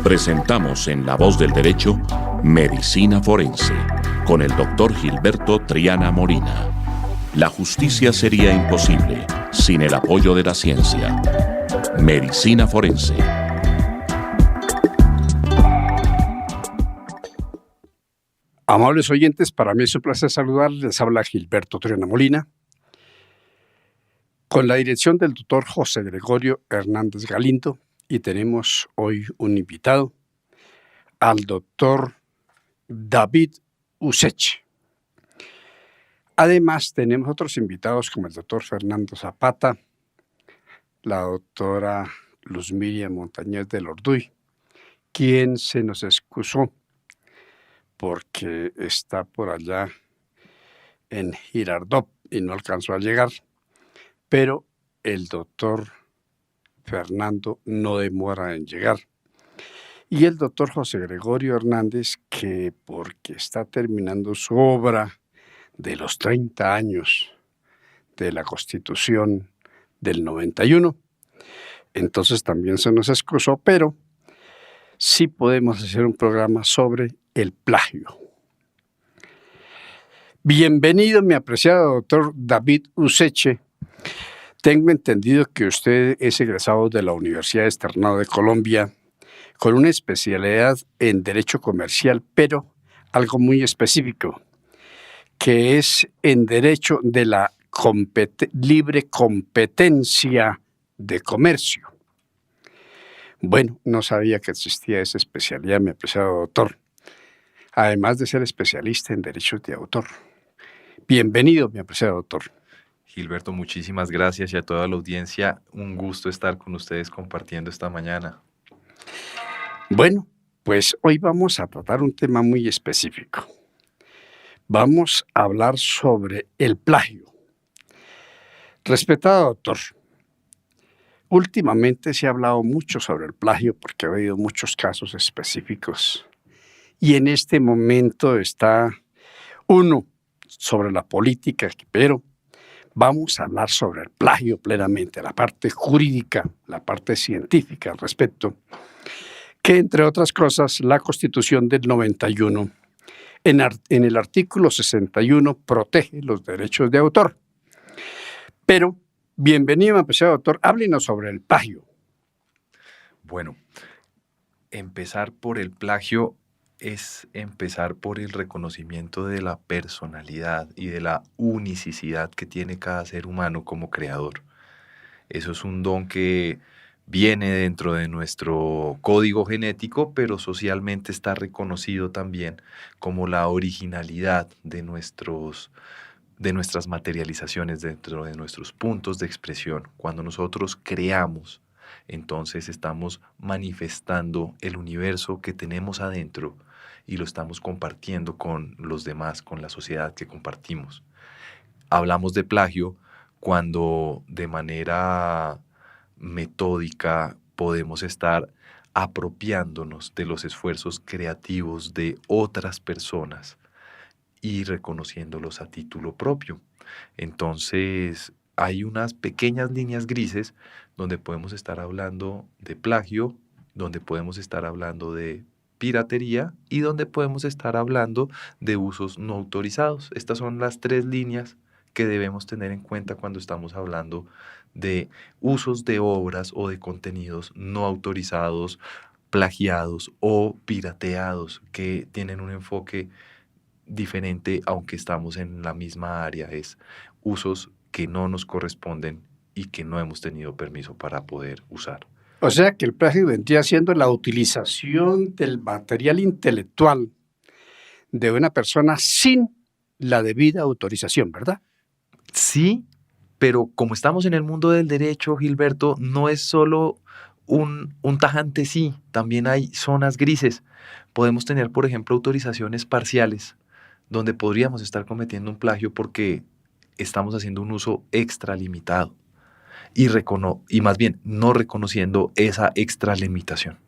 Presentamos en La Voz del Derecho, Medicina Forense, con el doctor Gilberto Triana Molina. La justicia sería imposible sin el apoyo de la ciencia. Medicina Forense. Amables oyentes, para mí es un placer saludarles. Les habla Gilberto Triana Molina, con la dirección del doctor José Gregorio Hernández Galindo, y tenemos hoy un invitado, al doctor David Useche. Además, tenemos otros invitados como el doctor Fernando Zapata, la doctora Luz Miriam Montañez del Orduy, quien se nos excusó porque está por allá en Girardot y no alcanzó a llegar, pero el doctor Fernando no demora en llegar. Y el doctor José Gregorio Hernández, que porque está terminando su obra de los 30 años de la Constitución del 91, entonces también se nos excusó, pero sí podemos hacer un programa sobre el plagio. Bienvenido, mi apreciado doctor David Useche. Tengo entendido que usted es egresado de la Universidad Externado de Colombia con una especialidad en Derecho Comercial, pero algo muy específico, que es en Derecho de la libre competencia de comercio. Bueno, no sabía que existía esa especialidad, mi apreciado doctor, además de ser especialista en derechos de autor. Bienvenido, mi apreciado doctor. Gilberto, muchísimas gracias, y a toda la audiencia, un gusto estar con ustedes compartiendo esta mañana. Bueno, pues hoy vamos a tratar un tema muy específico. Vamos a hablar sobre el plagio. Respetado doctor, últimamente se ha hablado mucho sobre el plagio porque ha habido muchos casos específicos. Y en este momento está uno sobre la política, pero vamos a hablar sobre el plagio plenamente, la parte jurídica, la parte científica al respecto, que entre otras cosas la Constitución del 91, en el artículo 61, protege los derechos de autor. Pero, bienvenido, apreciado doctor, háblenos sobre el plagio. Bueno, empezar por el plagio es empezar por el reconocimiento de la personalidad y de la unicidad que tiene cada ser humano como creador. Eso es un don que viene dentro de nuestro código genético, pero socialmente está reconocido también como la originalidad de nuestras materializaciones, dentro de nuestros puntos de expresión. Cuando nosotros creamos, entonces estamos manifestando el universo que tenemos adentro y lo estamos compartiendo con los demás, con la sociedad que compartimos. Hablamos de plagio cuando de manera metódica podemos estar apropiándonos de los esfuerzos creativos de otras personas y reconociéndolos a título propio. Entonces, hay unas pequeñas líneas grises donde podemos estar hablando de plagio, donde podemos estar hablando de piratería y donde podemos estar hablando de usos no autorizados. Estas son las tres líneas que debemos tener en cuenta cuando estamos hablando de usos de obras o de contenidos no autorizados, plagiados o pirateados, que tienen un enfoque diferente, aunque estamos en la misma área. Es usos que no nos corresponden y que no hemos tenido permiso para poder usar. O sea que el plagio vendría siendo la utilización del material intelectual de una persona sin la debida autorización, ¿verdad? Sí, pero como estamos en el mundo del derecho, Gilberto, no es solo un tajante sí, también hay zonas grises. Podemos tener, por ejemplo, autorizaciones parciales, donde podríamos estar cometiendo un plagio porque estamos haciendo un uso extralimitado y más bien no reconociendo esa extralimitación.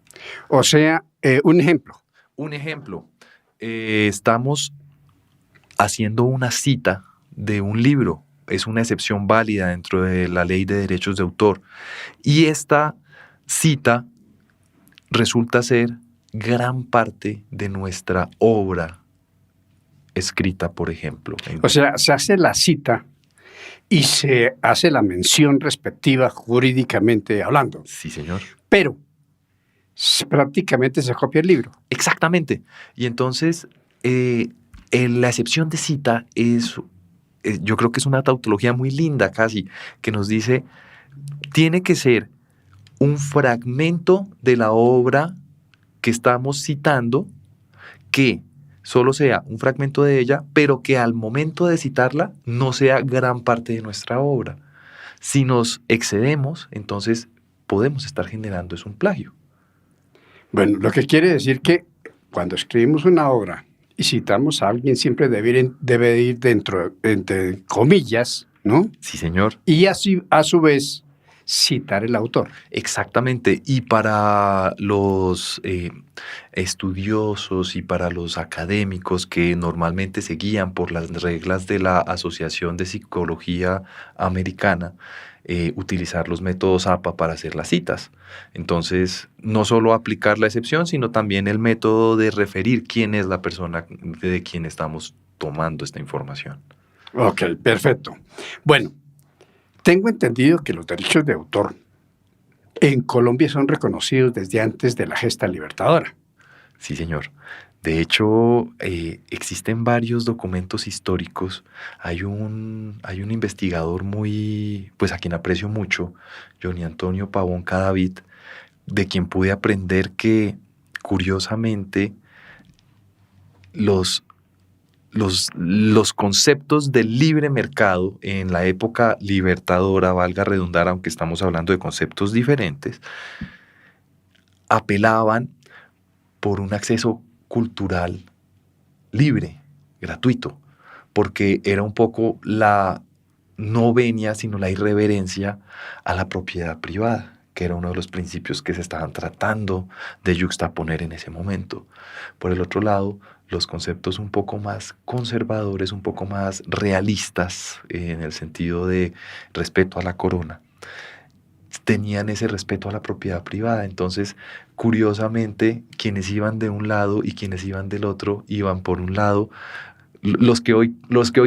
O sea, un ejemplo. Un ejemplo, estamos haciendo una cita de un libro, es una excepción válida dentro de la ley de derechos de autor, y esta cita resulta ser gran parte de nuestra obra escrita, por ejemplo. O sea, se hace la cita y se hace la mención respectiva jurídicamente hablando, Sí, señor. pero prácticamente se copia el libro. Exactamente. Y entonces, la excepción de cita yo creo que es una tautología muy linda casi, que nos dice, tiene que ser un fragmento de la obra que estamos citando, que solo sea un fragmento de ella, pero que al momento de citarla no sea gran parte de nuestra obra. Si nos excedemos, entonces podemos estar generando un plagio. Bueno, lo que quiere decir que cuando escribimos una obra y citamos a alguien, siempre debe ir dentro, entre comillas, ¿no? Sí, señor. Y así, a su vez, citar el autor. Exactamente. Y para los estudiosos y para los académicos que normalmente se guían por las reglas de la Asociación de Psicología Americana, utilizar los métodos APA para hacer las citas. Entonces, no solo aplicar la excepción, sino también el método de referir quién es la persona de quien estamos tomando esta información. Ok, perfecto. Bueno, tengo entendido que los derechos de autor en Colombia son reconocidos desde antes de la gesta libertadora. Sí, señor. De hecho, existen varios documentos históricos. Hay un investigador pues a quien aprecio mucho, Johnny Antonio Pavón Cadavid, de quien pude aprender que, curiosamente, los conceptos del libre mercado en la época libertadora, valga redundar, aunque estamos hablando de conceptos diferentes, apelaban por un acceso cultural libre, gratuito, porque era un poco la no venia, sino la irreverencia a la propiedad privada, que era uno de los principios que se estaban tratando de yuxtaponer en ese momento. Por el otro lado, los conceptos un poco más conservadores, un poco más realistas, en el sentido de respeto a la corona, tenían ese respeto a la propiedad privada. Entonces, curiosamente, quienes iban de un lado y quienes iban del otro, iban por un lado. Los que hoy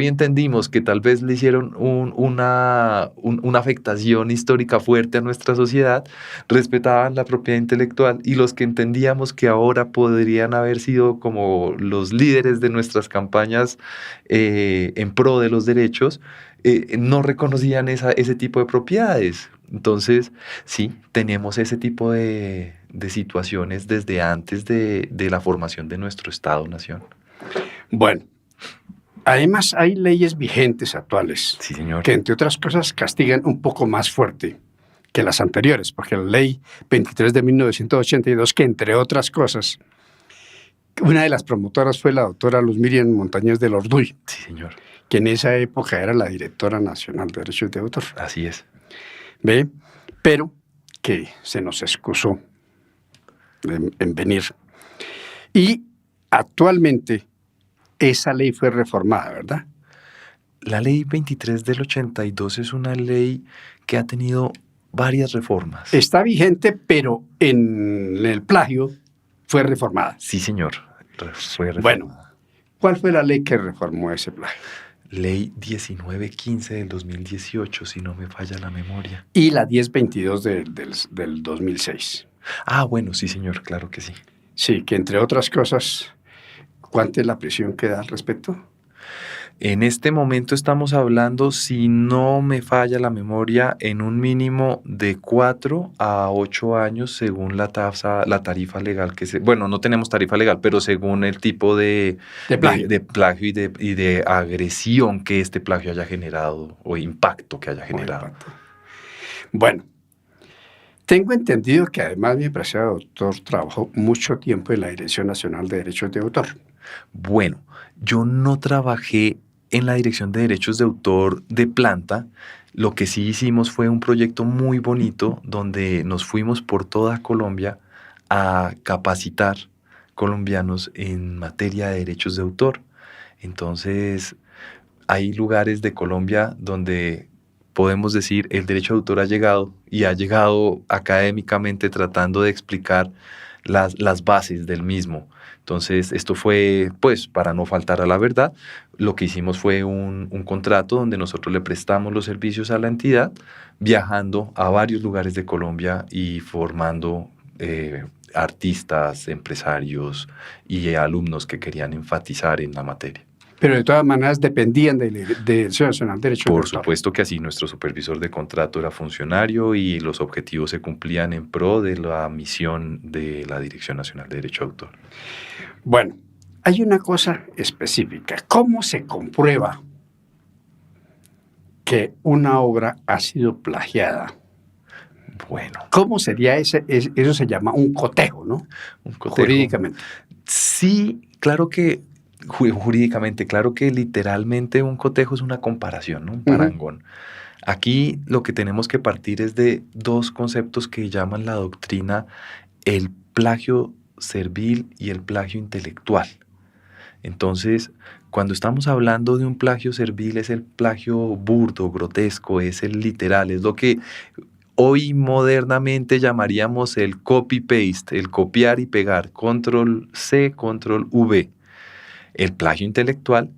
entendimos que tal vez le hicieron una afectación histórica fuerte a nuestra sociedad, respetaban la propiedad intelectual, y los que entendíamos que ahora podrían haber sido como los líderes de nuestras campañas en pro de los derechos, no reconocían ese tipo de propiedades. Entonces, sí, tenemos ese tipo de situaciones desde antes de la formación de nuestro Estado-nación. Bueno, además hay leyes vigentes actuales, Sí, señor. que entre otras cosas castigan un poco más fuerte que las anteriores, porque la ley 23 de 1982, que entre otras cosas, una de las promotoras fue la doctora Luz Miriam Montañez del Orduy, Sí, señor. que en esa época era la directora nacional de derechos de autor. Así es. ¿Ve? Pero que se nos excusó en venir. Y actualmente esa ley fue reformada, ¿verdad? La ley 23 del 82 es una ley que ha tenido varias reformas. Está vigente, pero en el plagio fue reformada. Sí, señor. Fue reformada. Bueno, ¿cuál fue la ley que reformó ese plagio? Ley 1915 del 2018, si no me falla la memoria. Y la 1022 del 2006. Ah, bueno, sí, señor, claro que sí. Sí, que entre otras cosas, ¿cuánta es la prisión que da al respecto? En este momento estamos hablando, si no me falla la memoria, en un mínimo de 4 a 8 años según la tarifa legal que bueno, no tenemos tarifa legal, pero según el tipo de plagio, de plagio y de agresión que este plagio haya generado o impacto que haya generado. Bueno, tengo entendido que además mi apreciado doctor trabajó mucho tiempo en la Dirección Nacional de Derechos de Autor. Bueno, yo no trabajé en la Dirección de Derechos de Autor de planta. Lo que sí hicimos fue un proyecto muy bonito donde nos fuimos por toda Colombia a capacitar colombianos en materia de derechos de autor. Entonces, hay lugares de Colombia donde podemos decir el derecho de autor ha llegado, y ha llegado académicamente tratando de explicar las bases del mismo. Entonces, esto fue, pues, para no faltar a la verdad, lo que hicimos fue un contrato donde nosotros le prestamos los servicios a la entidad, viajando a varios lugares de Colombia y formando artistas, empresarios y alumnos que querían enfatizar en la materia. Pero de todas maneras dependían del Instituto Nacional de Derecho de Por Autor. supuesto que así, nuestro supervisor de contrato era funcionario y los objetivos se cumplían en pro de la misión de la Dirección Nacional de Derecho de Autor. Bueno, hay una cosa específica. ¿Cómo se comprueba que una obra ha sido plagiada? Bueno, ¿Cómo sería ese? Eso se llama un cotejo, ¿no? un cotejo. Jurídicamente. Sí, claro que jurídicamente, claro que literalmente un cotejo es una comparación, ¿no? Un parangón. Aquí lo que tenemos que partir es de dos conceptos que llaman la doctrina el plagio servil y el plagio intelectual. Entonces, cuando estamos hablando de un plagio servil, es el plagio burdo, grotesco, es el literal, es lo que hoy modernamente llamaríamos el copy-paste, el copiar y pegar, control C, control V. El plagio intelectual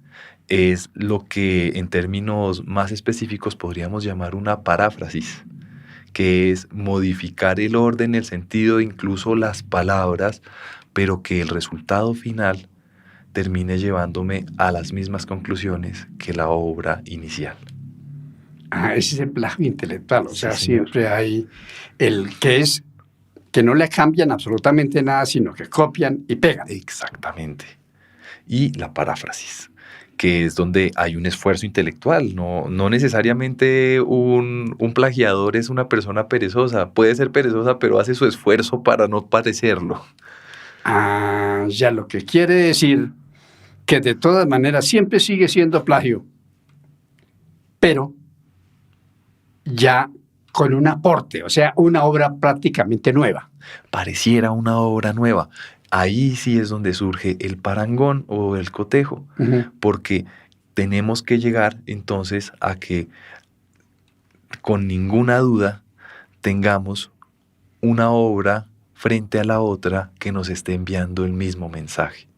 es lo que en términos más específicos podríamos llamar una paráfrasis, que es modificar el orden, el sentido, incluso las palabras, pero que el resultado final termine llevándome a las mismas conclusiones que la obra inicial. Ese es el plagio intelectual. O Sí, sea, señor. siempre hay el que no le cambian absolutamente nada, sino que copian y pegan. Exactamente. Y la paráfrasis, que es donde hay un esfuerzo intelectual. No necesariamente un plagiador es una persona perezosa. Puede ser perezosa, pero hace su esfuerzo para no parecerlo. Ya lo que quiere decir que de todas maneras siempre sigue siendo plagio, pero ya con un aporte, o sea, una obra prácticamente nueva. Pareciera una obra nueva. Ahí sí es donde surge el parangón o el cotejo, porque tenemos que llegar entonces a que con ninguna duda tengamos una obra frente a la otra que nos esté enviando el mismo mensaje.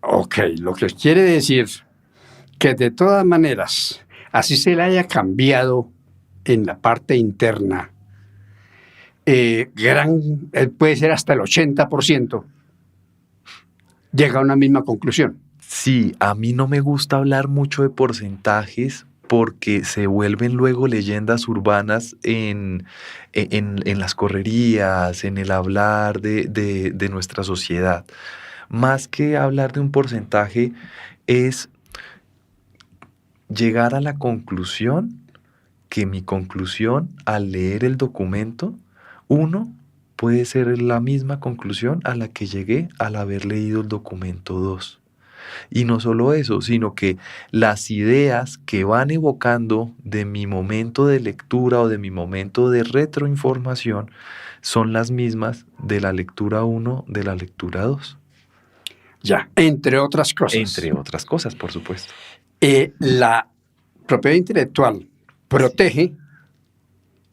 Ok, lo que quiere decir que de todas maneras, así se le haya cambiado en la parte interna, puede ser hasta el 80%, llega a una misma conclusión. Sí, a mí no me gusta hablar mucho de porcentajes porque se vuelven luego leyendas urbanas en las correrías, en el hablar de nuestra sociedad. Más que hablar de un porcentaje es llegar a la conclusión que mi conclusión al leer el documento, uno, puede ser la misma conclusión a la que llegué al haber leído el documento 2. Y no solo eso, sino que las ideas que van evocando de mi momento de lectura o de mi momento de retroinformación son las mismas de la lectura 1, de la lectura 2. Ya, entre otras cosas. Entre otras cosas, por supuesto. La propiedad intelectual protege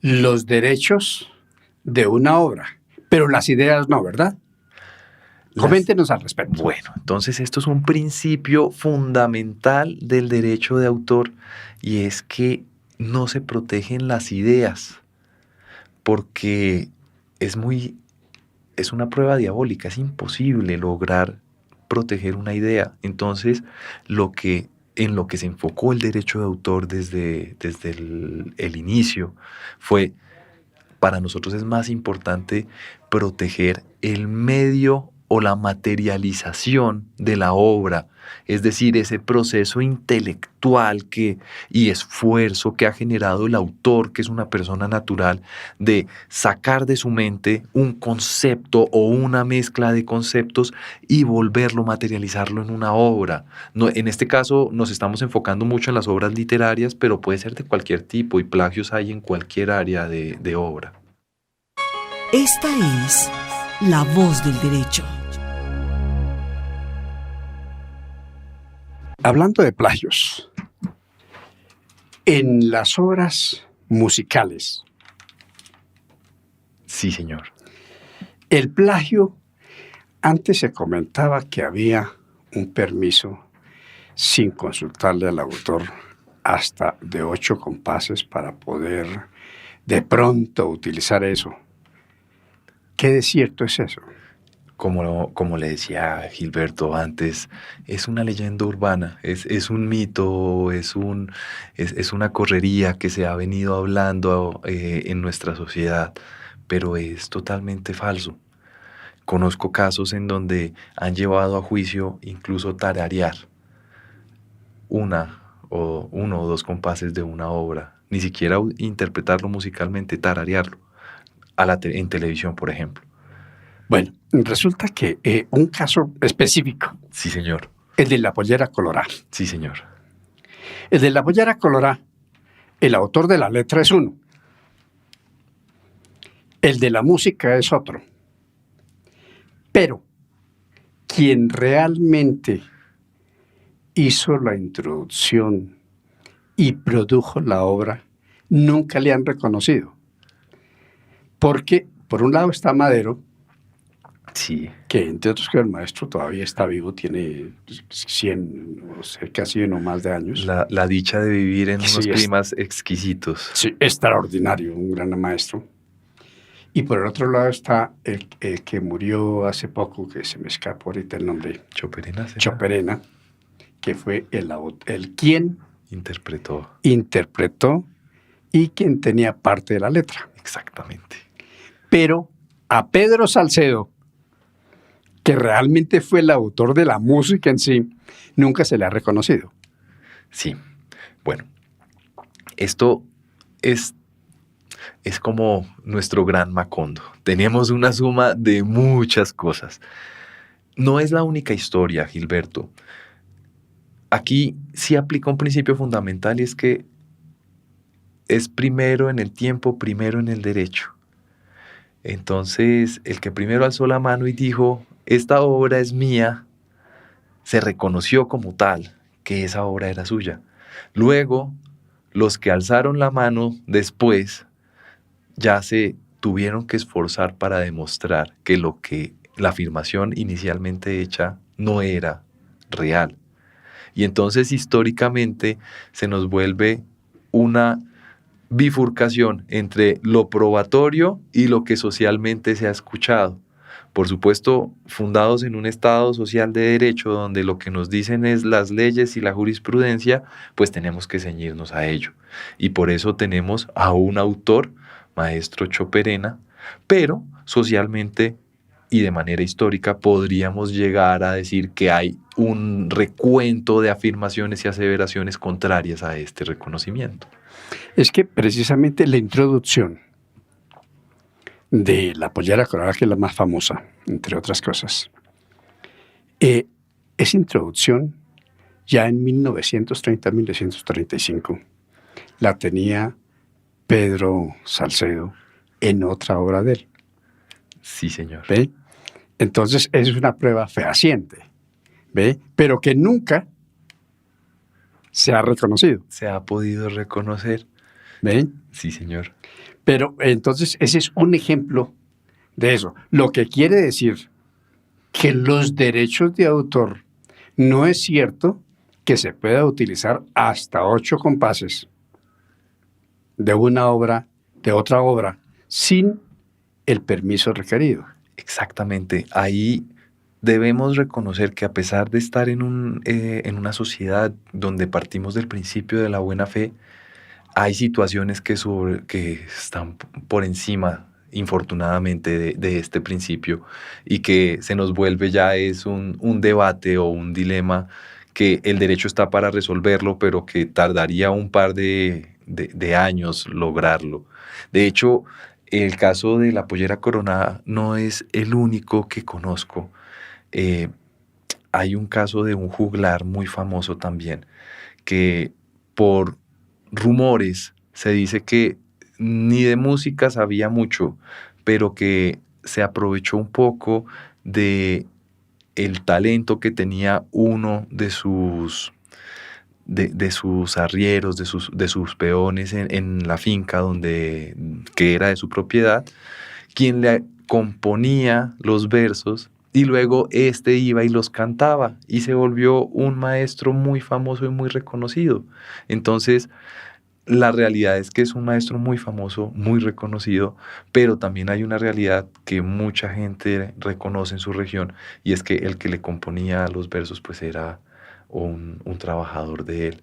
los derechos de una obra, pero las ideas no, ¿verdad? Coméntenos al respecto. Bueno, entonces esto es un principio fundamental del derecho de autor y es que no se protegen las ideas porque es una prueba diabólica, es imposible lograr proteger una idea. Entonces, en lo que se enfocó el derecho de autor desde el inicio fue, para nosotros es más importante proteger el medio o la materialización de la obra, es decir, ese proceso intelectual y esfuerzo que ha generado el autor, que es una persona natural, de sacar de su mente un concepto o una mezcla de conceptos y volverlo, materializarlo en una obra. No, en este caso nos estamos enfocando mucho en las obras literarias, pero puede ser de cualquier tipo y plagios hay en cualquier área de obra. Esta es La Voz del Derecho. Hablando de plagios, en las obras musicales, Sí, señor. El plagio, antes se comentaba que había un permiso sin consultarle al autor hasta de 8 compases para poder de pronto utilizar eso. ¿Qué de cierto es eso? Como le decía Gilberto antes, es una leyenda urbana, es un mito, es una correría que se ha venido hablando en nuestra sociedad, pero es totalmente falso. Conozco casos en donde han llevado a juicio incluso tararear uno o dos compases de una obra, ni siquiera interpretarlo musicalmente, tararearlo en televisión, por ejemplo. Bueno, resulta que un caso específico, Sí, señor. el de la pollera colorada. Sí, señor. El de la pollera colorada, el autor de la letra es uno. El de la música es otro. Pero quien realmente hizo la introducción y produjo la obra, nunca le han reconocido. Porque, por un lado, está Madero, Sí. que entre otros que el maestro todavía está vivo, tiene 100, o cerca de 100 o más de años. La dicha de vivir en Sí, unos es- climas exquisitos. Sí, extraordinario, un gran maestro. Y por el otro lado está el que murió hace poco, que se me escapó ahorita el nombre, Choperena ¿será? Choperena, que fue el quien Interpretó. interpretó y quien tenía parte de la letra. Exactamente. Pero a Pedro Salcedo, que realmente fue el autor de la música en sí, nunca se le ha reconocido. Sí. Bueno, esto es como nuestro gran Macondo. Tenemos una suma de muchas cosas. No es la única historia, Gilberto. Aquí sí aplica un principio fundamental y es que es primero en el tiempo, primero en el derecho. Entonces, el que primero alzó la mano y dijo, esta obra es mía, se reconoció como tal, que esa obra era suya. Luego, los que alzaron la mano después ya se tuvieron que esforzar para demostrar que la afirmación inicialmente hecha no era real. Y entonces históricamente se nos vuelve una bifurcación entre lo probatorio y lo que socialmente se ha escuchado. Por supuesto, fundados en un Estado social de derecho donde lo que nos dicen es las leyes y la jurisprudencia, pues tenemos que ceñirnos a ello. Y por eso tenemos a un autor, maestro Choperena, pero socialmente y de manera histórica podríamos llegar a decir que hay un recuento de afirmaciones y aseveraciones contrarias a este reconocimiento. Es que precisamente la introducción de la pollera colorada, que es la más famosa, entre otras cosas, esa introducción ya en 1930-1935 la tenía Pedro Salcedo en otra obra de él. Sí, señor. ¿Ve? Entonces, esa es una prueba fehaciente, ¿ve? Pero que nunca se ha reconocido, Se ha podido reconocer. ¿ve? Sí, señor. Pero entonces ese es un ejemplo de eso. Lo que quiere decir que los derechos de autor no es cierto que se pueda utilizar hasta 8 compases de una obra, de otra obra, sin el permiso requerido. Exactamente. Ahí debemos reconocer que a pesar de estar en una sociedad donde partimos del principio de la buena fe, hay situaciones que están por encima, infortunadamente, de este principio y que se nos vuelve ya es un debate o un dilema que el derecho está para resolverlo, pero que tardaría un par de años lograrlo. De hecho, el caso de la pollera coronada no es el único que conozco. Hay un caso de un juglar muy famoso también, que por rumores se dice que ni de música sabía mucho, pero que se aprovechó un poco de el talento que tenía uno de sus arrieros, de sus peones en la finca que era de su propiedad, quien le componía los versos y luego este iba y los cantaba y se volvió un maestro muy famoso y muy reconocido. Entonces, la realidad es que es un maestro muy famoso, muy reconocido, pero también hay una realidad que mucha gente reconoce en su región, y es que el que le componía los versos pues era un trabajador de él.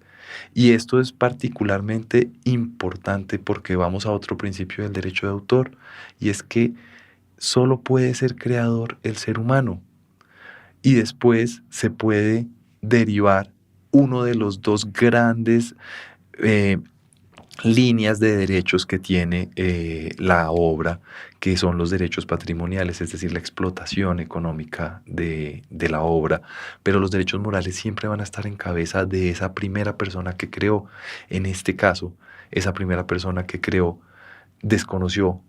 Y esto es particularmente importante porque vamos a otro principio del derecho de autor, y es que solo puede ser creador el ser humano, y después se puede derivar uno de los dos grandes líneas de derechos que tiene la obra, que son los derechos patrimoniales, es decir, la explotación económica de la obra, pero los derechos morales siempre van a estar en cabeza de esa primera persona que creó. En este caso, esa primera persona que creó desconoció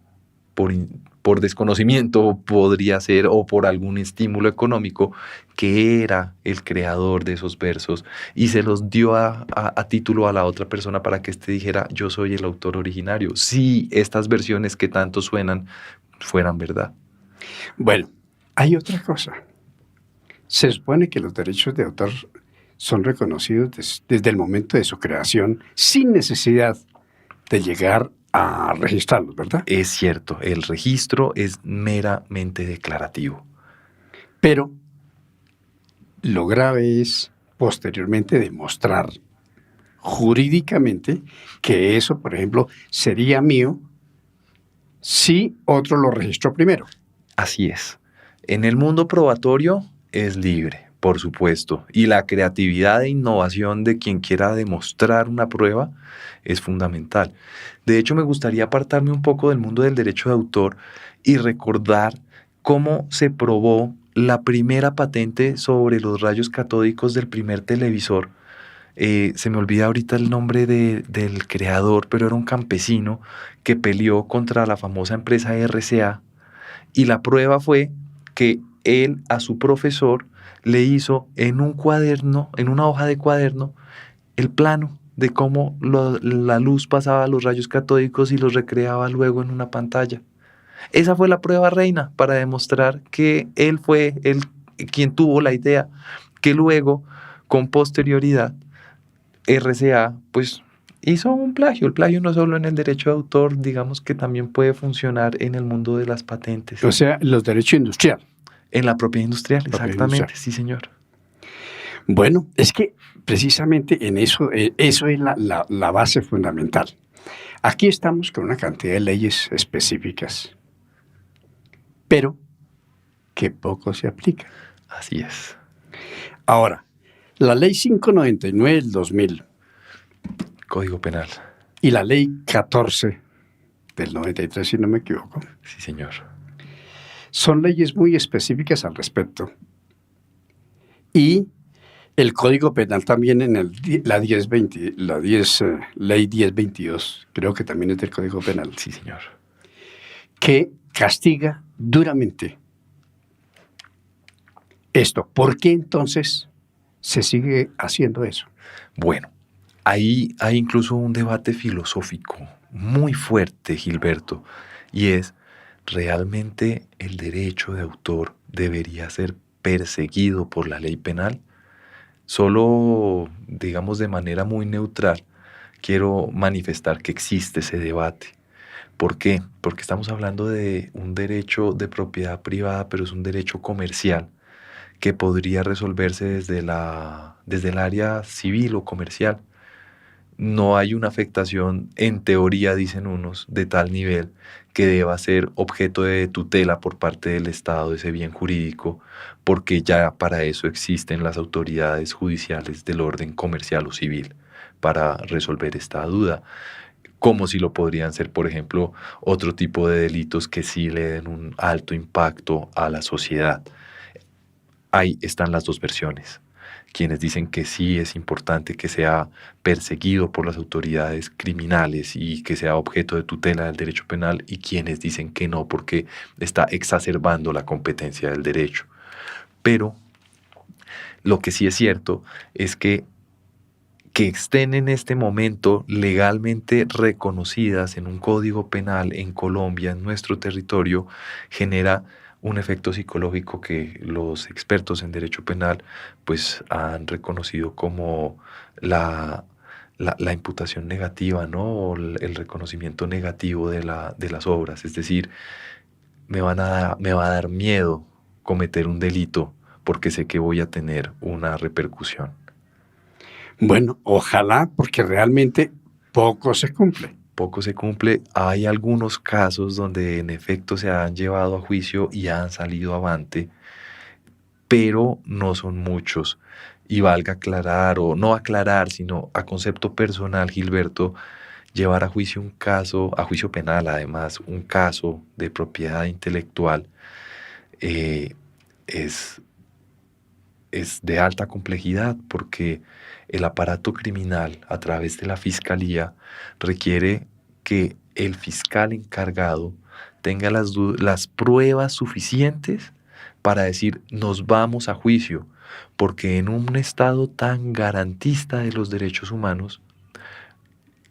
por desconocimiento, podría ser, o por algún estímulo económico, que era el creador de esos versos, y se los dio a título a la otra persona para que éste dijera: yo soy el autor originario, si estas versiones que tanto suenan fueran verdad. Bueno, hay otra cosa. Se supone que los derechos de autor son reconocidos desde el momento de su creación, sin necesidad de llegar a registrarlos, ¿verdad? Es cierto, el registro es meramente declarativo. Pero lo grave es posteriormente demostrar jurídicamente que eso, por ejemplo, sería mío si otro lo registró primero. Así es. En el mundo probatorio es libre, por supuesto, y la creatividad e innovación de quien quiera demostrar una prueba es fundamental. De hecho, me gustaría apartarme un poco del mundo del derecho de autor y recordar cómo se probó la primera patente sobre los rayos catódicos del primer televisor. Se me olvida ahorita el nombre del creador, pero era un campesino que peleó contra la famosa empresa RCA, y la prueba fue que él a su profesor le hizo en un cuaderno, en una hoja de cuaderno, el plano de cómo la luz pasaba los rayos catódicos y los recreaba luego en una pantalla. Esa fue la prueba reina para demostrar que él fue quien tuvo la idea, que luego, con posterioridad, RCA pues hizo un plagio. El plagio no solo en el derecho de autor, digamos que también puede funcionar en el mundo de las patentes. O sea, los derechos industriales. En la propiedad industrial, exactamente, industrial. Sí, señor. Bueno, es que precisamente en eso es la base fundamental. Aquí estamos con una cantidad de leyes específicas, pero que poco se aplica. Así es. Ahora, la ley 599 del 2000 Código Penal. y la ley 14 del 93, si no me equivoco, Sí, señor. son leyes muy específicas al respecto. Y el Código Penal también en ley 1022, creo que también es del Código Penal, Sí, señor. que castiga duramente esto. ¿Por qué entonces se sigue haciendo eso? Bueno, ahí hay incluso un debate filosófico muy fuerte, Gilberto, y es: ¿realmente el derecho de autor debería ser perseguido por la ley penal? Solo, digamos, de manera muy neutral, quiero manifestar que existe ese debate. ¿Por qué? Porque estamos hablando de un derecho de propiedad privada, pero es un derecho comercial que podría resolverse desde el área civil o comercial. No hay una afectación, en teoría, dicen unos, de tal nivel que deba ser objeto de tutela por parte del Estado ese bien jurídico, porque ya para eso existen las autoridades judiciales del orden comercial o civil para resolver esta duda, como si lo podrían ser, por ejemplo, otro tipo de delitos que sí le den un alto impacto a la sociedad. Ahí están las dos versiones. Quienes dicen que sí es importante que sea perseguido por las autoridades criminales y que sea objeto de tutela del derecho penal, y quienes dicen que no, porque está exacerbando la competencia del derecho. Pero lo que sí es cierto es que que estén en este momento legalmente reconocidas en un código penal en Colombia, en nuestro territorio, genera un efecto psicológico que los expertos en derecho penal pues han reconocido como la imputación negativa, ¿no? O el reconocimiento negativo de las obras. Es decir, me va a dar miedo cometer un delito porque sé que voy a tener una repercusión. Bueno, ojalá, porque realmente poco se cumple. Poco se cumple. Hay algunos casos donde en efecto se han llevado a juicio y han salido avante, pero no son muchos. Y valga aclarar, o no aclarar, sino a concepto personal, Gilberto, llevar a juicio un caso, a juicio penal además, un caso de propiedad intelectual es de alta complejidad, porque el aparato criminal a través de la fiscalía requiere que el fiscal encargado tenga las pruebas suficientes para decir nos vamos a juicio, porque en un estado tan garantista de los derechos humanos,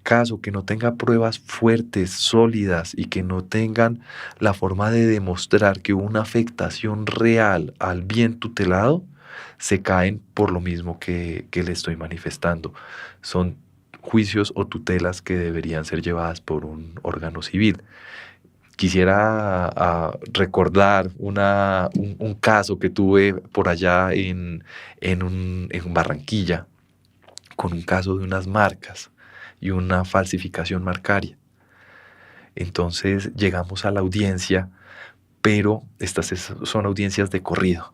caso que no tenga pruebas fuertes, sólidas y que no tengan la forma de demostrar que hubo una afectación real al bien tutelado, se caen por lo mismo que le estoy manifestando. Son juicios o tutelas que deberían ser llevadas por un órgano civil. Quisiera recordar un caso que tuve por allá en Barranquilla, con un caso de unas marcas y una falsificación marcaria. Entonces llegamos a la audiencia, pero estas son audiencias de corrido.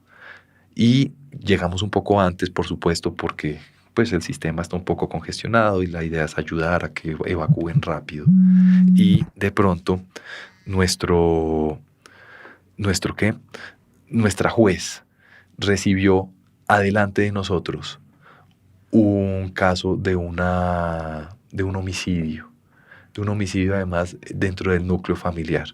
Y llegamos un poco antes, por supuesto, porque pues el sistema está un poco congestionado y la idea es ayudar a que evacúen rápido. Y de pronto nuestra juez recibió adelante de nosotros un caso de un homicidio además dentro del núcleo familiar.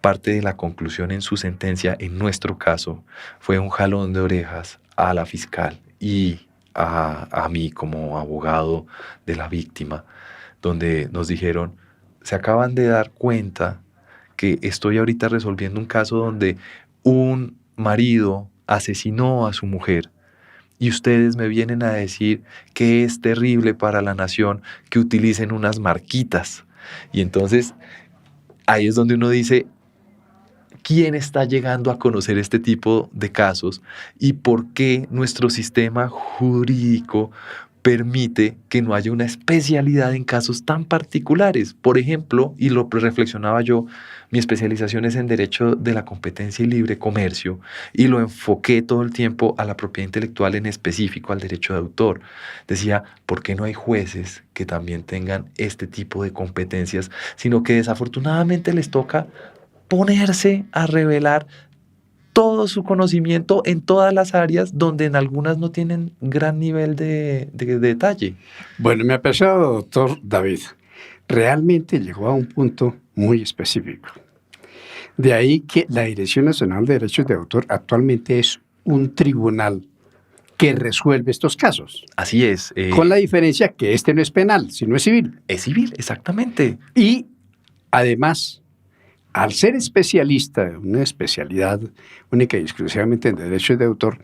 Parte de la conclusión en su sentencia, en nuestro caso, fue un jalón de orejas a la fiscal y a mí como abogado de la víctima, donde nos dijeron, se acaban de dar cuenta que estoy ahorita resolviendo un caso donde un marido asesinó a su mujer y ustedes me vienen a decir que es terrible para la nación que utilicen unas marquitas. Y entonces ahí es donde uno dice, ¿quién está llegando a conocer este tipo de casos y por qué nuestro sistema jurídico permite que no haya una especialidad en casos tan particulares? Por ejemplo, y lo reflexionaba yo, mi especialización es en Derecho de la Competencia y Libre Comercio y lo enfoqué todo el tiempo a la propiedad intelectual, en específico al derecho de autor. Decía, ¿por qué no hay jueces que también tengan este tipo de competencias, sino que desafortunadamente les toca ponerse a revelar todo su conocimiento en todas las áreas donde en algunas no tienen gran nivel de detalle? Bueno, mi apreciado doctor David realmente llegó a un punto muy específico. De ahí que la Dirección Nacional de Derechos de Autor actualmente es un tribunal que resuelve estos casos. Así es. Con la diferencia que este no es penal, sino es civil. Es civil, exactamente. Y además, al ser especialista en una especialidad única y exclusivamente en derechos de autor,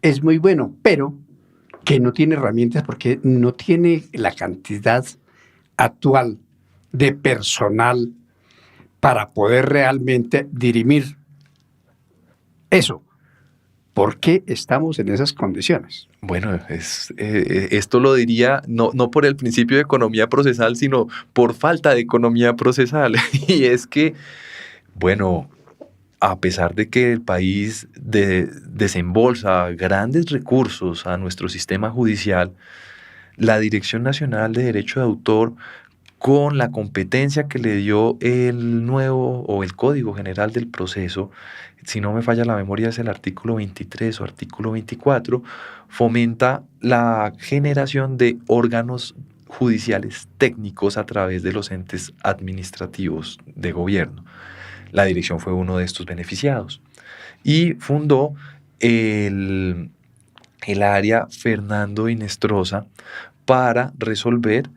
es muy bueno, pero que no tiene herramientas porque no tiene la cantidad actual de personal para poder realmente dirimir eso. ¿Por qué estamos en esas condiciones? Bueno, esto lo diría no por el principio de economía procesal, sino por falta de economía procesal. Y es que, bueno, a pesar de que el país desembolsa grandes recursos a nuestro sistema judicial, la Dirección Nacional de Derecho de Autor, con la competencia que le dio el nuevo o el Código General del Proceso, si no me falla la memoria es el artículo 23 o artículo 24, fomenta la generación de órganos judiciales técnicos a través de los entes administrativos de gobierno. La dirección fue uno de estos beneficiados y fundó el área Fernando Inestrosa para resolver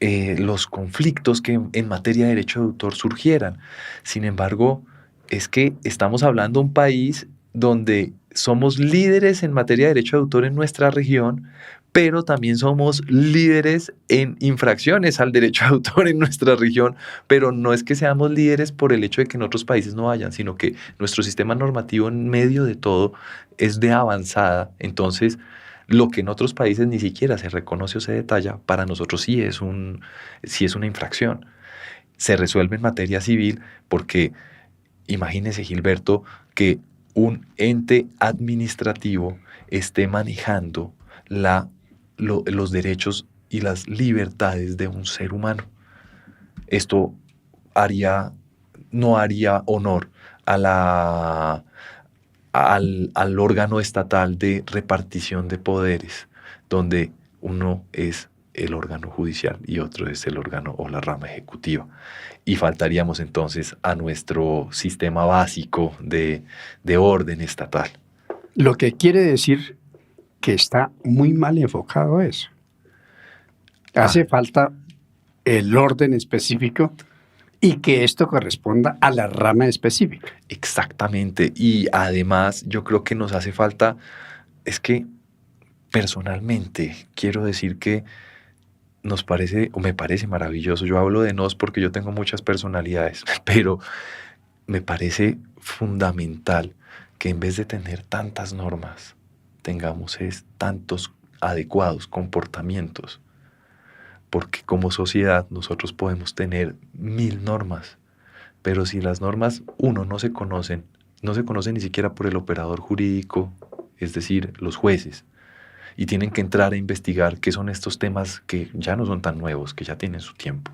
los conflictos que en materia de derecho de autor surgieran. Sin embargo, es que estamos hablando de un país donde somos líderes en materia de derecho de autor en nuestra región, pero también somos líderes en infracciones al derecho de autor en nuestra región, pero no es que seamos líderes por el hecho de que en otros países no hayan, sino que nuestro sistema normativo en medio de todo es de avanzada. Entonces, lo que en otros países ni siquiera se reconoce o se detalla, para nosotros sí es una infracción. Se resuelve en materia civil porque imagínese, Gilberto, que un ente administrativo esté manejando los derechos y las libertades de un ser humano. Esto no haría honor al órgano estatal de repartición de poderes, donde uno es el órgano judicial y otro es el órgano o la rama ejecutiva. Y faltaríamos entonces a nuestro sistema básico de orden estatal. Lo que quiere decir que está muy mal enfocado eso. Hace falta el orden específico y que esto corresponda a la rama específica. Exactamente. Y además yo creo que nos hace falta, es que personalmente quiero decir que me parece maravilloso. Yo hablo de nos porque yo tengo muchas personalidades, pero me parece fundamental que en vez de tener tantas normas, tengamos tantos adecuados comportamientos, porque como sociedad nosotros podemos tener 1000 normas, pero si las normas, no se conocen ni siquiera por el operador jurídico, es decir, los jueces, y tienen que entrar a investigar qué son estos temas que ya no son tan nuevos, que ya tienen su tiempo.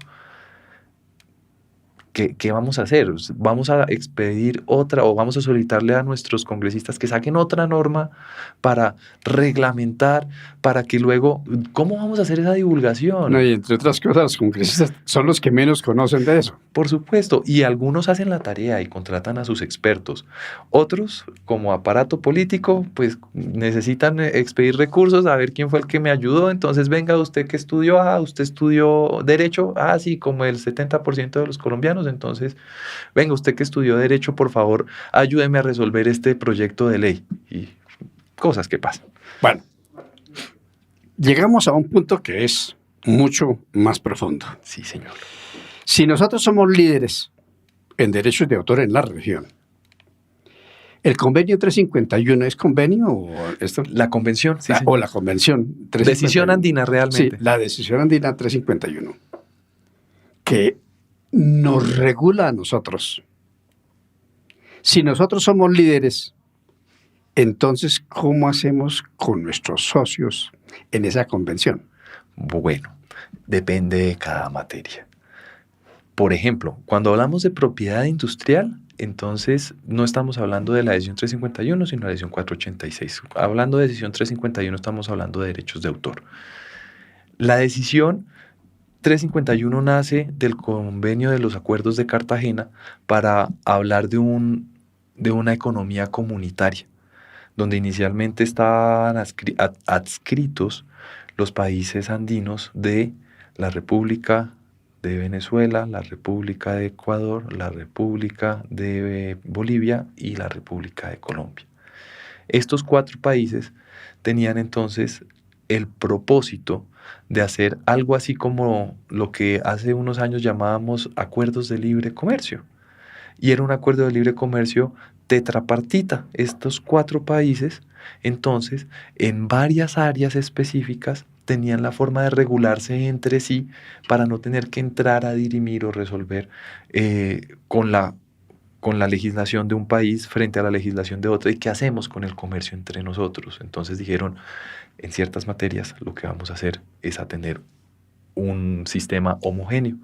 ¿Qué vamos a hacer? ¿Vamos a expedir otra o vamos a solicitarle a nuestros congresistas que saquen otra norma para reglamentar, para que luego, ¿cómo vamos a hacer esa divulgación? No, y entre otras cosas, los congresistas son los que menos conocen de eso. Por supuesto, y algunos hacen la tarea y contratan a sus expertos. Otros, como aparato político, pues necesitan expedir recursos, a ver quién fue el que me ayudó. Entonces, venga, usted que estudió, usted estudió Derecho, sí, como el 70% de los colombianos. Entonces, venga, usted que estudió Derecho, por favor, ayúdeme a resolver este proyecto de ley. Y cosas que pasan. Bueno, llegamos a un punto que es mucho más profundo. Sí, señor. Si nosotros somos líderes en derechos de autor en la región, ¿el convenio 351 es convenio o esto? La convención, sí, o la convención 351. Decisión andina, realmente. Sí, la decisión andina 351, que nos regula a nosotros. Si nosotros somos líderes, entonces, ¿cómo hacemos con nuestros socios en esa convención? Bueno, depende de cada materia. Por ejemplo, cuando hablamos de propiedad industrial, entonces no estamos hablando de la decisión 351, sino de la decisión 486. Hablando de decisión 351, estamos hablando de derechos de autor. La decisión 351 nace del convenio de los acuerdos de Cartagena para hablar de una economía comunitaria, donde inicialmente estaban adscritos los países andinos de la República de Venezuela, la República de Ecuador, la República de Bolivia y la República de Colombia. Estos 4 países tenían entonces el propósito de hacer algo así como lo que hace unos años llamábamos acuerdos de libre comercio. Y era un acuerdo de libre comercio tetrapartita. Estos 4 países, entonces, en varias áreas específicas, tenían la forma de regularse entre sí para no tener que entrar a dirimir o resolver con la legislación de un país frente a la legislación de otro. ¿Y qué hacemos con el comercio entre nosotros? Entonces dijeron, en ciertas materias lo que vamos a hacer es a tener un sistema homogéneo.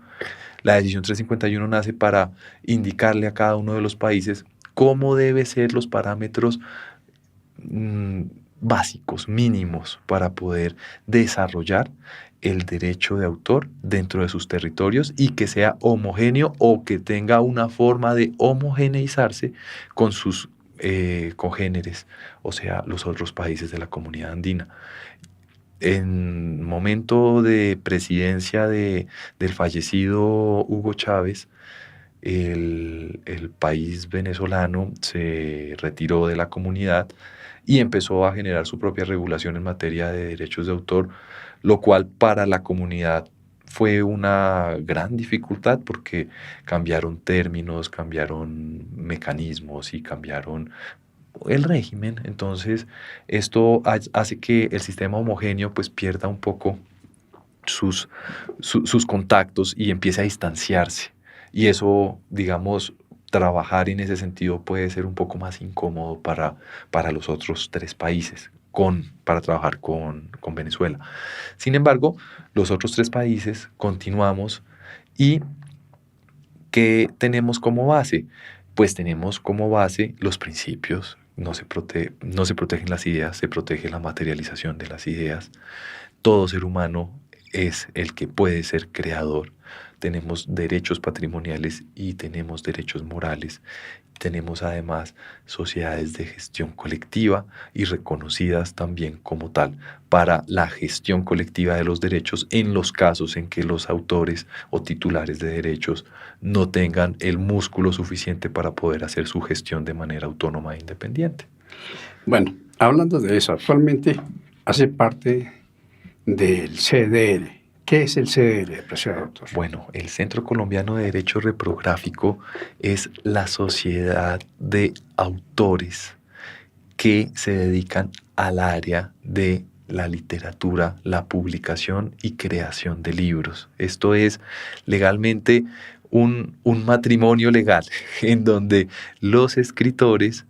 La decisión 351 nace para indicarle a cada uno de los países cómo deben ser los parámetros básicos, mínimos, para poder desarrollar el derecho de autor dentro de sus territorios y que sea homogéneo o que tenga una forma de homogeneizarse con sus congéneres, o sea, los otros países de la comunidad andina. en momento de presidencia del fallecido Hugo Chávez, el país venezolano se retiró de la comunidad y empezó a generar su propia regulación en materia de derechos de autor, lo cual para la comunidad fue una gran dificultad porque cambiaron términos, cambiaron mecanismos y cambiaron el régimen. Entonces, esto hace que el sistema homogéneo pues pierda un poco sus contactos y empiece a distanciarse. Y eso, digamos, trabajar en ese sentido puede ser un poco más incómodo para los otros tres países, para trabajar con Venezuela. Sin embargo, los otros tres países continuamos. ¿Y qué tenemos como base? Pues tenemos como base los principios. No se protegen las ideas, se protege la materialización de las ideas. Todo ser humano es el que puede ser creador. Tenemos derechos patrimoniales y tenemos derechos morales. Tenemos además sociedades de gestión colectiva y reconocidas también como tal para la gestión colectiva de los derechos en los casos en que los autores o titulares de derechos no tengan el músculo suficiente para poder hacer su gestión de manera autónoma e independiente. Bueno, hablando de eso, actualmente hace parte del CDR. ¿Qué es el CDR, apreciado doctor? Bueno, el Centro Colombiano de Derecho Reprográfico es la sociedad de autores que se dedican al área de la literatura, la publicación y creación de libros. Esto es legalmente un matrimonio legal en donde los escritores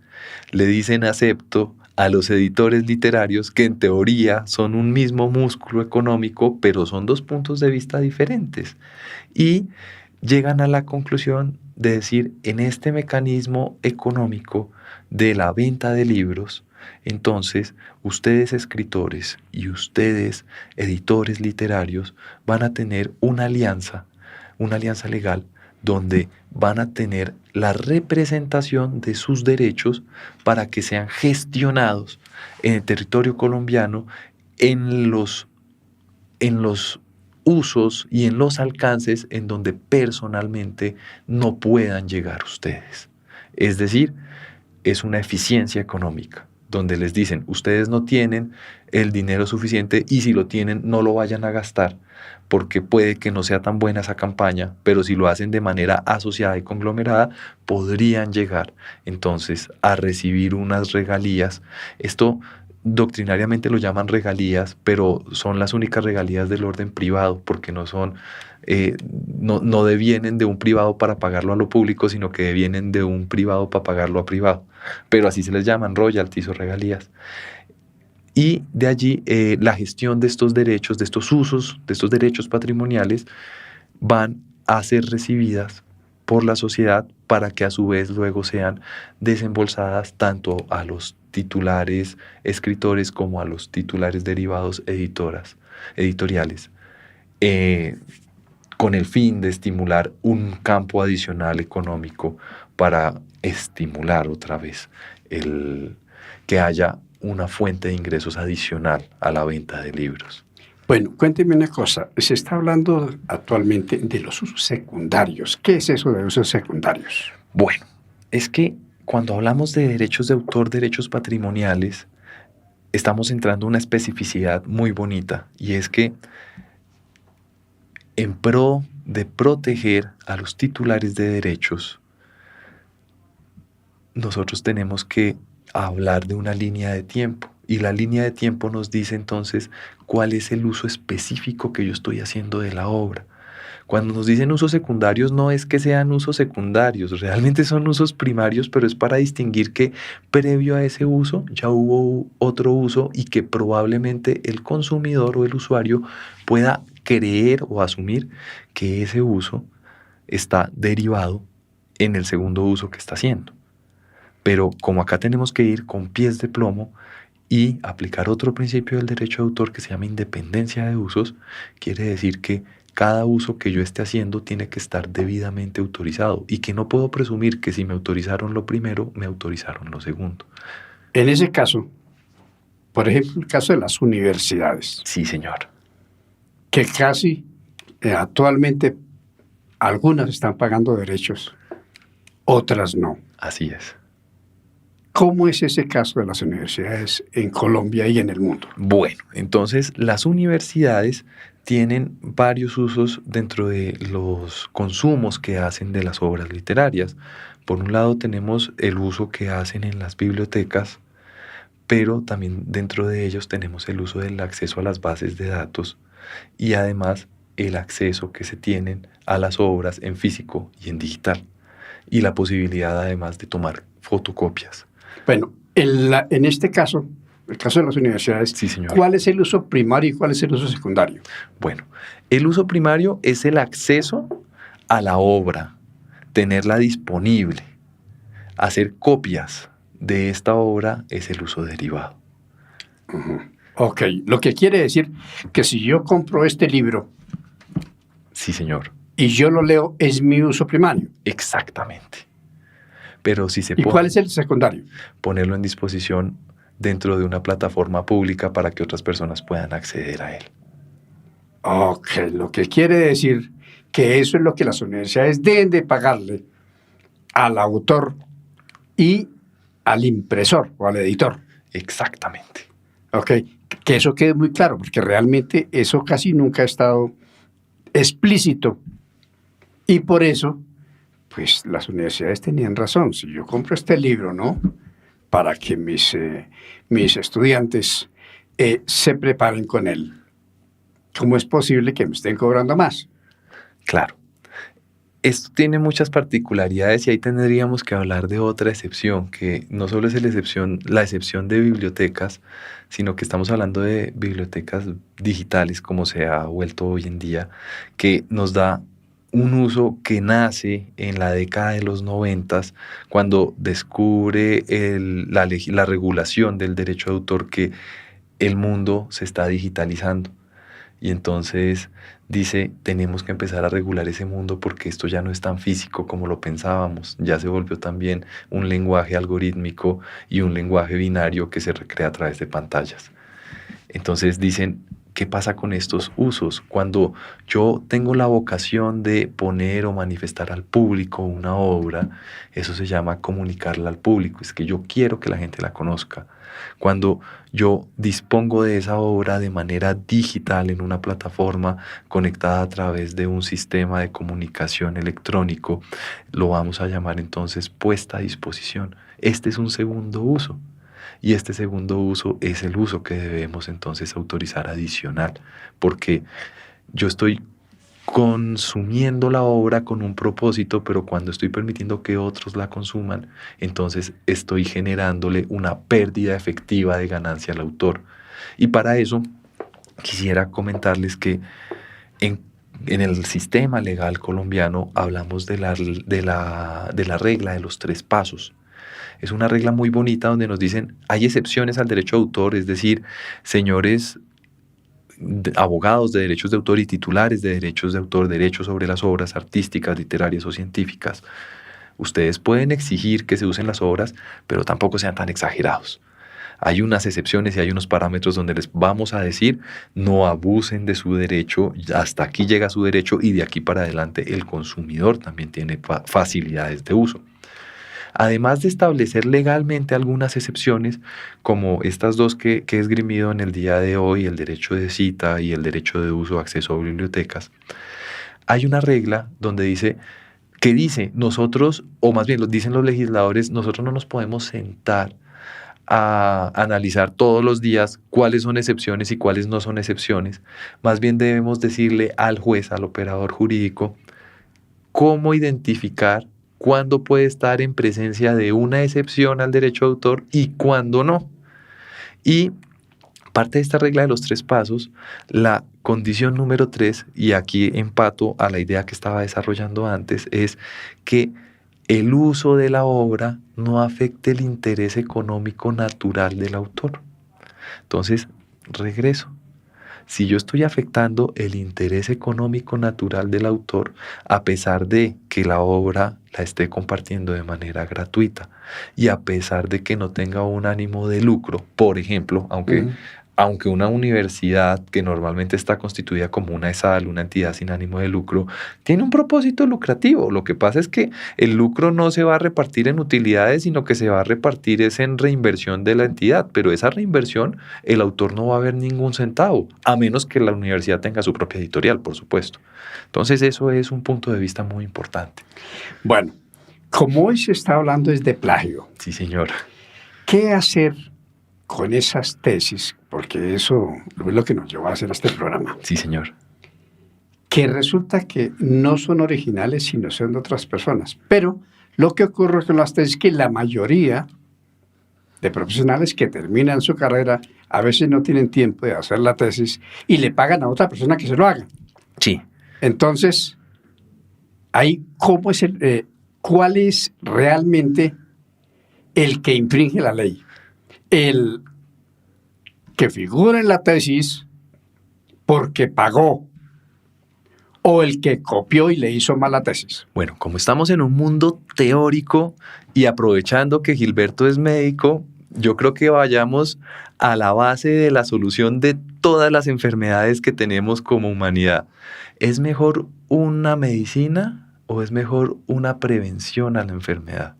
le dicen acepto a los editores literarios, que en teoría son un mismo músculo económico, pero son dos puntos de vista diferentes. Y llegan a la conclusión de decir, en este mecanismo económico de la venta de libros, entonces ustedes escritores y ustedes editores literarios van a tener una alianza legal, donde van a tener la representación de sus derechos para que sean gestionados en el territorio colombiano en los usos y en los alcances en donde personalmente no puedan llegar ustedes. Es decir, es una eficiencia económica, donde les dicen, ustedes no tienen el dinero suficiente y si lo tienen no lo vayan a gastar, porque puede que no sea tan buena esa campaña, pero si lo hacen de manera asociada y conglomerada, podrían llegar entonces a recibir unas regalías. Esto doctrinariamente lo llaman regalías, pero son las únicas regalías del orden privado, porque no devienen de un privado para pagarlo a lo público, sino que devienen de un privado para pagarlo a privado. Pero así se les llaman, royalties o regalías. Y de allí la gestión de estos derechos, de estos usos, de estos derechos patrimoniales, van a ser recibidas por la sociedad para que a su vez luego sean desembolsadas tanto a los titulares escritores como a los titulares derivados editoriales, con el fin de estimular un campo adicional económico para estimular otra vez que haya una fuente de ingresos adicional a la venta de libros. Bueno, cuénteme una cosa. Se está hablando actualmente de los usos secundarios. ¿Qué es eso de usos secundarios? Bueno, es que cuando hablamos de derechos de autor, derechos patrimoniales, estamos entrando en una especificidad muy bonita, y es que en pro de proteger a los titulares de derechos, nosotros tenemos que hablar de una línea de tiempo, y la línea de tiempo nos dice entonces cuál es el uso específico que yo estoy haciendo de la obra. Cuando nos dicen usos secundarios, no es que sean usos secundarios, realmente son usos primarios, pero es para distinguir que previo a ese uso ya hubo otro uso y que probablemente el consumidor o el usuario pueda creer o asumir que ese uso está derivado en el segundo uso que está haciendo. Pero como acá tenemos que ir con pies de plomo y aplicar otro principio del derecho de autor que se llama independencia de usos, quiere decir que cada uso que yo esté haciendo tiene que estar debidamente autorizado y que no puedo presumir que si me autorizaron lo primero, me autorizaron lo segundo. En ese caso, por ejemplo, el caso de las universidades, Sí, señor. que casi actualmente algunas están pagando derechos, otras no. Así es. ¿Cómo es ese caso de las universidades en Colombia y en el mundo? Bueno, entonces las universidades tienen varios usos dentro de los consumos que hacen de las obras literarias. Por un lado tenemos el uso que hacen en las bibliotecas, pero también dentro de ellos tenemos el uso del acceso a las bases de datos y además el acceso que se tienen a las obras en físico y en digital y la posibilidad además de tomar fotocopias. Bueno, en este caso, el caso de las universidades, Sí, señor. ¿cuál es el uso primario y cuál es el uso secundario? Bueno, el uso primario es el acceso a la obra, tenerla disponible. Hacer copias de esta obra es el uso derivado. Ok, lo que quiere decir que si yo compro este libro Sí, señor. y yo lo leo, es mi uso primario. Exactamente. Pero si se ¿Y cuál es el secundario? ponerlo en disposición dentro de una plataforma pública para que otras personas puedan acceder a él. Ok, lo que quiere decir que eso es lo que las universidades deben de pagarle al autor y al impresor o al editor. Exactamente. Ok, que eso quede muy claro, porque realmente eso casi nunca ha estado explícito. Y por eso, pues las universidades tenían razón. Si yo compro este libro, ¿no? Para que mis estudiantes se preparen con él. ¿Cómo es posible que me estén cobrando más? Claro. Esto tiene muchas particularidades y ahí tendríamos que hablar de otra excepción, que no solo es la excepción de bibliotecas, sino que estamos hablando de bibliotecas digitales, como se ha vuelto hoy en día, que nos da un uso que nace en la década de los 90, cuando descubre la regulación del derecho de autor que el mundo se está digitalizando. Y entonces dice, tenemos que empezar a regular ese mundo porque esto ya no es tan físico como lo pensábamos. Ya se volvió también un lenguaje algorítmico y un lenguaje binario que se recrea a través de pantallas. Entonces dicen, ¿qué pasa con estos usos? Cuando yo tengo la vocación de poner o manifestar al público una obra, eso se llama comunicarla al público. Es que yo quiero que la gente la conozca. Cuando yo dispongo de esa obra de manera digital en una plataforma conectada a través de un sistema de comunicación electrónico, lo vamos a llamar entonces puesta a disposición. Este es un segundo uso. Y este segundo uso es el uso que debemos entonces autorizar adicional, porque yo estoy consumiendo la obra con un propósito, pero cuando estoy permitiendo que otros la consuman, entonces estoy generándole una pérdida efectiva de ganancia al autor. Y para eso quisiera comentarles que en el sistema legal colombiano hablamos de la regla de los 3 pasos. Es una regla muy bonita donde nos dicen, hay excepciones al derecho de autor, es decir, señores abogados de derechos de autor y titulares de derechos de autor, derechos sobre las obras artísticas, literarias o científicas. Ustedes pueden exigir que se usen las obras, pero tampoco sean tan exagerados. Hay unas excepciones y hay unos parámetros donde les vamos a decir, no abusen de su derecho, hasta aquí llega su derecho y de aquí para adelante el consumidor también tiene facilidades de uso. Además de establecer legalmente algunas excepciones, como estas dos que he esgrimido en el día de hoy, el derecho de cita y el derecho de uso o acceso a bibliotecas, hay una regla donde dice, nosotros, o más bien lo dicen los legisladores, nosotros no nos podemos sentar a analizar todos los días cuáles son excepciones y cuáles no son excepciones. Más bien debemos decirle al juez, al operador jurídico, cómo identificar cuándo puede estar en presencia de una excepción al derecho de autor y cuándo no. Y parte de esta regla de los 3 pasos, la condición número 3, y aquí empato a la idea que estaba desarrollando antes, es que el uso de la obra no afecte el interés económico natural del autor. Entonces, regreso. si yo estoy afectando el interés económico natural del autor, a pesar de que la obra la esté compartiendo de manera gratuita y a pesar de que no tenga un ánimo de lucro, por ejemplo, aunque una universidad que normalmente está constituida como una ESAL, una entidad sin ánimo de lucro, tiene un propósito lucrativo. Lo que pasa es que el lucro no se va a repartir en utilidades, sino que se va a repartir es en reinversión de la entidad. Pero esa reinversión, el autor no va a ver ningún centavo, a menos que la universidad tenga su propia editorial, por supuesto. Entonces eso es un punto de vista muy importante. Bueno, como hoy se está hablando es de plagio. Sí, señor. ¿Qué hacer con esas tesis? Porque eso es lo que nos llevó a hacer este programa. Sí, señor. Que resulta que no son originales, sino son de otras personas. Pero lo que ocurre con las tesis es que la mayoría de profesionales que terminan su carrera a veces no tienen tiempo de hacer la tesis y le pagan a otra persona que se lo haga. Sí. Entonces, ahí ¿cuál es realmente el que infringe la ley? El que figura en la tesis porque pagó o el que copió y le hizo mal la tesis. Bueno, como estamos en un mundo teórico y aprovechando que Gilberto es médico, yo creo que vayamos a la base de la solución de todas las enfermedades que tenemos como humanidad. ¿Es mejor una medicina o es mejor una prevención a la enfermedad?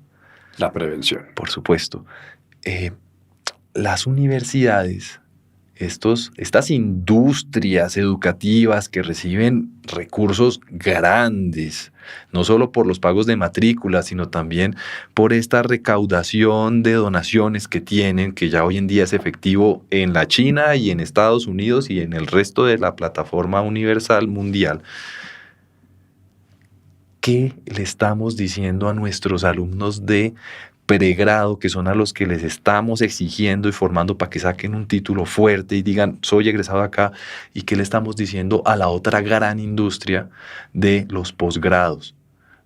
La prevención. Por supuesto. Las universidades, estas industrias educativas que reciben recursos grandes, no solo por los pagos de matrícula, sino también por esta recaudación de donaciones que tienen, que ya hoy en día es efectivo en la China y en Estados Unidos y en el resto de la plataforma universal mundial. ¿Qué le estamos diciendo a nuestros alumnos de pregrado, que son a los que les estamos exigiendo y formando para que saquen un título fuerte y digan, soy egresado acá? ¿Y qué le estamos diciendo a la otra gran industria de los posgrados,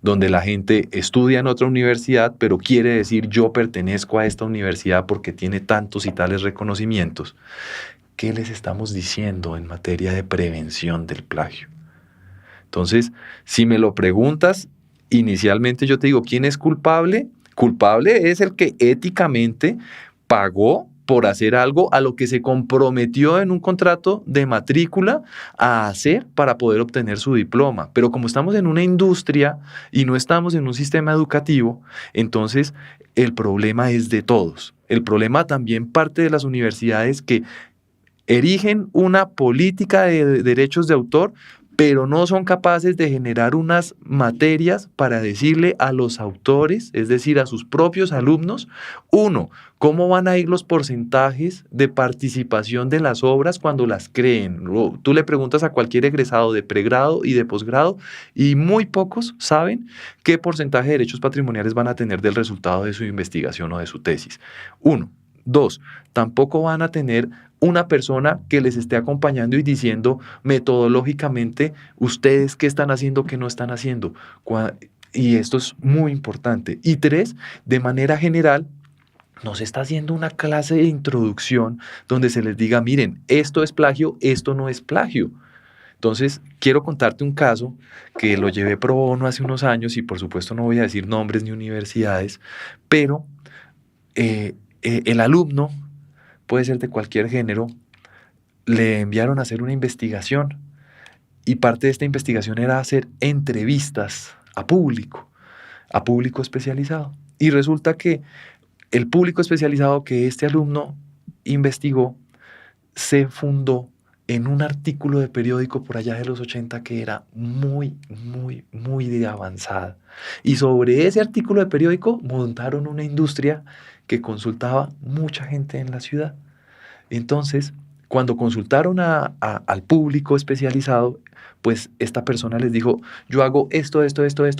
donde la gente estudia en otra universidad, pero quiere decir, yo pertenezco a esta universidad porque tiene tantos y tales reconocimientos? ¿Qué les estamos diciendo en materia de prevención del plagio? Entonces, si me lo preguntas, inicialmente yo te digo, ¿quién es culpable? Culpable es el que éticamente pagó por hacer algo a lo que se comprometió en un contrato de matrícula a hacer para poder obtener su diploma. Pero como estamos en una industria y no estamos en un sistema educativo, entonces el problema es de todos. El problema también parte de las universidades que erigen una política de derechos de autor, pero no son capaces de generar unas materias para decirle a los autores, es decir, a sus propios alumnos, uno, cómo van a ir los porcentajes de participación de las obras cuando las creen. Tú le preguntas a cualquier egresado de pregrado y de posgrado y muy pocos saben qué porcentaje de derechos patrimoniales van a tener del resultado de su investigación o de su tesis. Uno. Dos, tampoco van a tener una persona que les esté acompañando y diciendo metodológicamente ustedes qué están haciendo, qué no están haciendo. Y esto es muy importante. Y tres, de manera general, nos está haciendo una clase de introducción donde se les diga, miren, esto es plagio, esto no es plagio. Entonces, quiero contarte un caso que lo llevé pro bono hace unos años y por supuesto no voy a decir nombres ni universidades, pero el alumno, puede ser de cualquier género, le enviaron a hacer una investigación y parte de esta investigación era hacer entrevistas a público especializado. Y resulta que el público especializado que este alumno investigó se fundó en un artículo de periódico por allá de los 80 que era muy de avanzada. Y sobre ese artículo de periódico montaron una industria que consultaba mucha gente en la ciudad. Entonces, cuando consultaron al público especializado, pues esta persona les dijo, yo hago esto,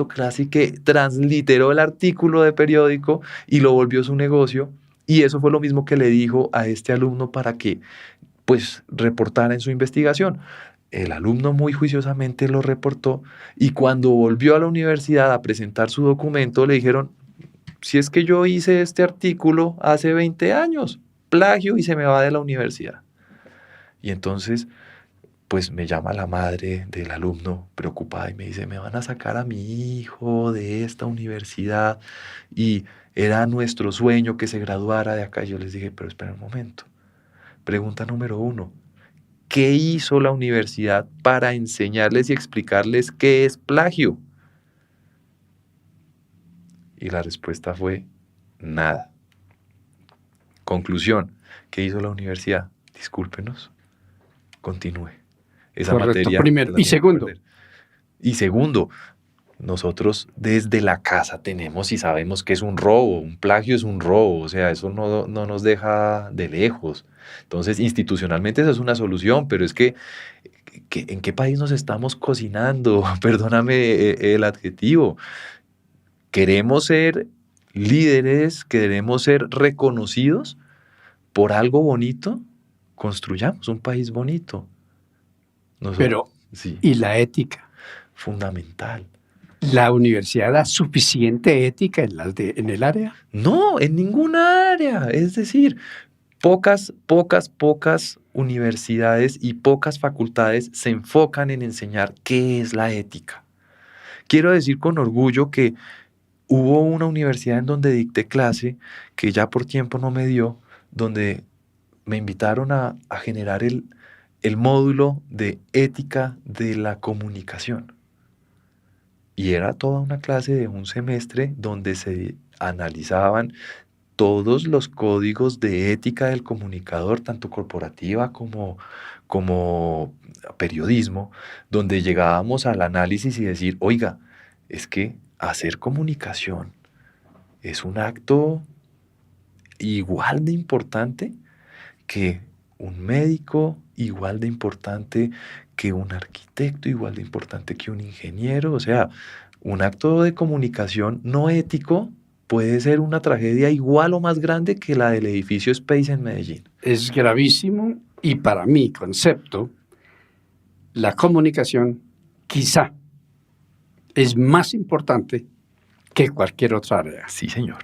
casi que transliteró el artículo de periódico y lo volvió su negocio. Y eso fue lo mismo que le dijo a este alumno para que pues reportara en su investigación. El alumno muy juiciosamente lo reportó y cuando volvió a la universidad a presentar su documento le dijeron, si es que yo hice este artículo hace 20 años, plagio y se me va de la universidad. Y entonces pues me llama la madre del alumno preocupada y me dice, me van a sacar a mi hijo de esta universidad y era nuestro sueño que se graduara de acá. Y yo les dije, pero espera un momento. Pregunta número 1. ¿Qué hizo la universidad para enseñarles y explicarles qué es plagio? Y la respuesta fue nada. Conclusión, ¿qué hizo la universidad? Discúlpenos, continúe. Esa Correcto, materia. primero. Y segundo. Y segundo, nosotros desde la casa tenemos y sabemos que es un robo, un plagio es un robo, o sea, eso no nos deja de lejos. Entonces, institucionalmente esa es una solución, pero es que ¿en qué país nos estamos cocinando? Perdóname el adjetivo. Queremos ser líderes, queremos ser reconocidos por algo bonito, construyamos un país bonito. Pero, sí, ¿y la ética? Fundamental. ¿La universidad da suficiente ética en el área? No, en ninguna área. Es decir, pocas universidades y pocas facultades se enfocan en enseñar qué es la ética. Quiero decir con orgullo que hubo una universidad en donde dicté clase, que ya por tiempo no me dio, donde me invitaron a generar el módulo de ética de la comunicación. Y era toda una clase de un semestre donde se analizaban todos los códigos de ética del comunicador, tanto corporativa como periodismo, donde llegábamos al análisis y decir, oiga, es que hacer comunicación es un acto igual de importante que un médico, igual de importante que un arquitecto, igual de importante que un ingeniero. O sea, un acto de comunicación no ético puede ser una tragedia igual o más grande que la del edificio Space en Medellín. Es gravísimo y para mi concepto, la comunicación quizá es más importante que cualquier otra área. Sí, señor.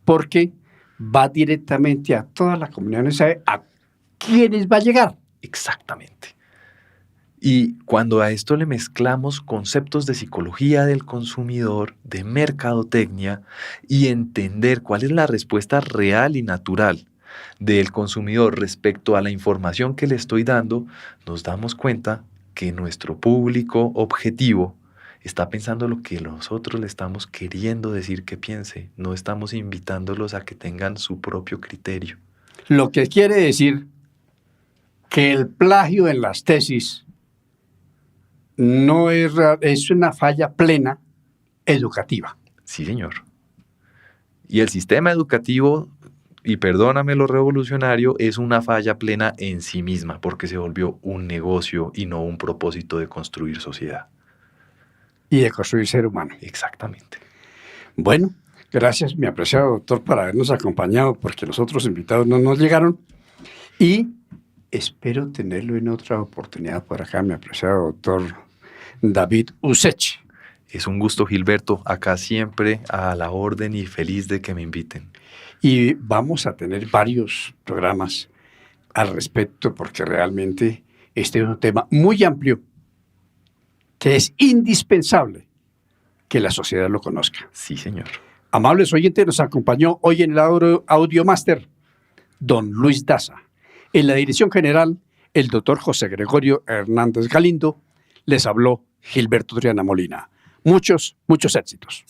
Porque va directamente a toda la comunidad, no sabe a quiénes va a llegar. Exactamente. Y cuando a esto le mezclamos conceptos de psicología del consumidor, de mercadotecnia, y entender cuál es la respuesta real y natural del consumidor respecto a la información que le estoy dando, nos damos cuenta que nuestro público objetivo está pensando lo que nosotros le estamos queriendo decir que piense. No estamos invitándolos a que tengan su propio criterio. Lo que quiere decir que el plagio en las tesis no es una falla plena educativa. Sí, señor. Y el sistema educativo, y perdóname lo revolucionario, es una falla plena en sí misma, porque se volvió un negocio y no un propósito de construir sociedad. Y de construir ser humano. Exactamente. Bueno, gracias, mi apreciado doctor, por habernos acompañado, porque los otros invitados no nos llegaron. Y espero tenerlo en otra oportunidad por acá, mi apreciado doctor David Usechi. Es un gusto, Gilberto. Acá siempre a la orden y feliz de que me inviten. Y vamos a tener varios programas al respecto, porque realmente este es un tema muy amplio que es indispensable que la sociedad lo conozca. Sí, señor. Amables oyentes, nos acompañó hoy en el Audio Master don Luis Daza. En la dirección general, el doctor José Gregorio Hernández Galindo. Les habló Gilberto Triana Molina. Muchos éxitos.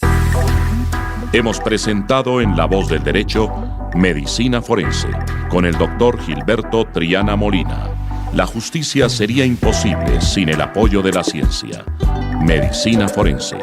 Hemos presentado en La Voz del Derecho Medicina Forense con el doctor Gilberto Triana Molina. La justicia sería imposible sin el apoyo de la ciencia. Medicina Forense.